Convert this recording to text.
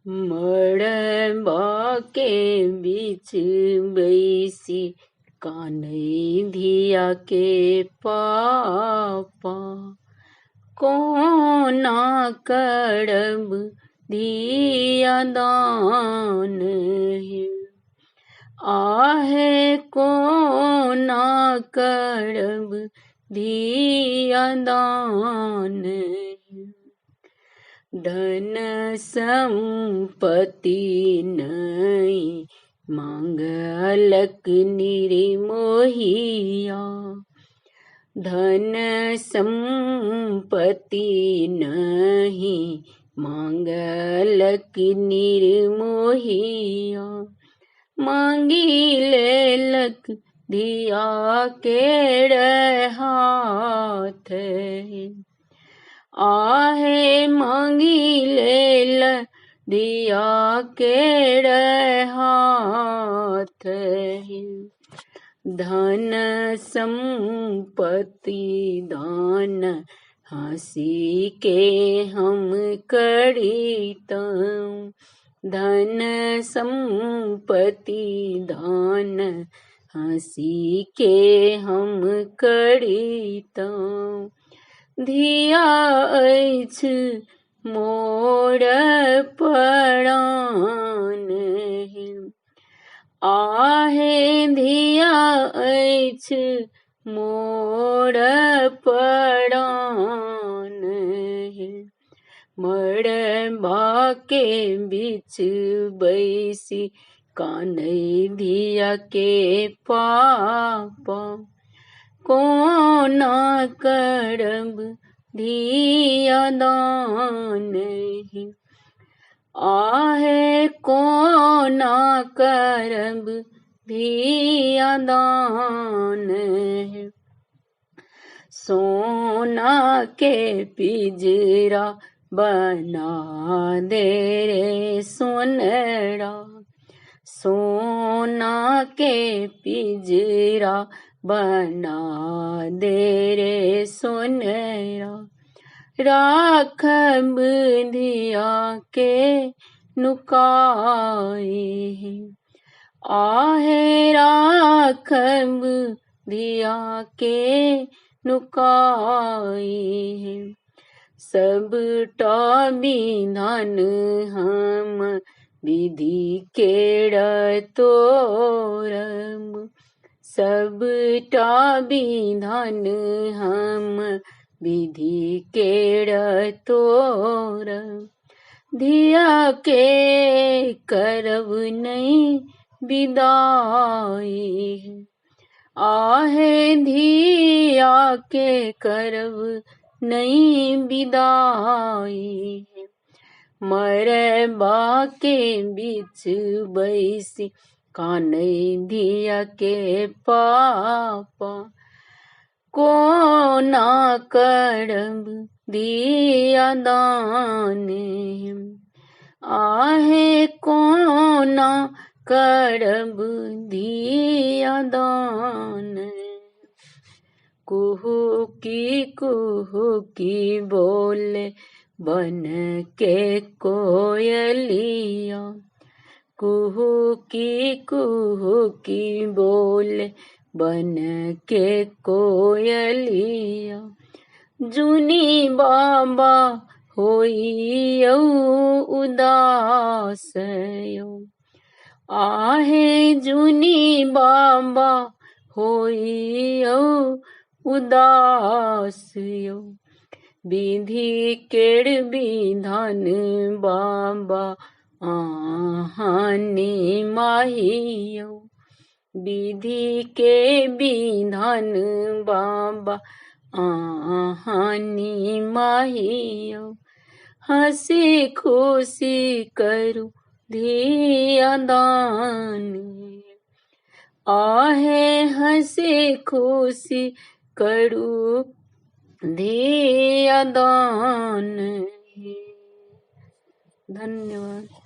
मड़बा के बीच बैसी कान्हैया के पापा, कोना करब दिया दान है। आहे कोना करब दिया दान है। धन संपत्ति नहीं मांगलक निर्मोहिया, धन संपत्ति नहीं मांगलक निर्मोहिया। मांगी लेलक दिया केड़ हाथ, आहे मांगी लेल दिया केड़ हाथ। धन संपत्ति दान हंसी के हम करीतम, धन संपत्ति दान हंसी के हम करीतम। धिया अछि मोर प्राण, आहे धिया अछि मोर प्राण। मड़बा के बीच बैसी कान्हैया के पापा, कोना करब दिया दान है। आहे कोना करब दिया दान है। सोना के पिंजरा बना दे रे सोनरा, सोना के पिंजरा बना दे रे सोनरा। राखब धिया के नुकाए, आहे राखब धिया के नुकाए। सबटा विधान हम विधि केड़ तोरब, सबटा विधान हम विधि केड़ तोरब। धिया के करब नहीं विदाई, आहे धिया के करब नहीं विदाई। मड़बा के बीच बैसी कान्हैया के पापा, कोना करब दिया दान, आहे कोना करब दिया दान। कुहुकी बोले बन के कोयलिया, कुहुकी बोले बन के कोयलिया। जुनी बाबा होइयौ उदास यो, आहे जुनी बाबा होइयौ उदास यो। विधि केड़ विधान बाबा आहानी माहियो, विधि के विधान बाबा आहानी माहियो। हंसी खुशी करू धिया दान, आहे हंसी खुशी करू धिया दान। धन्यवाद।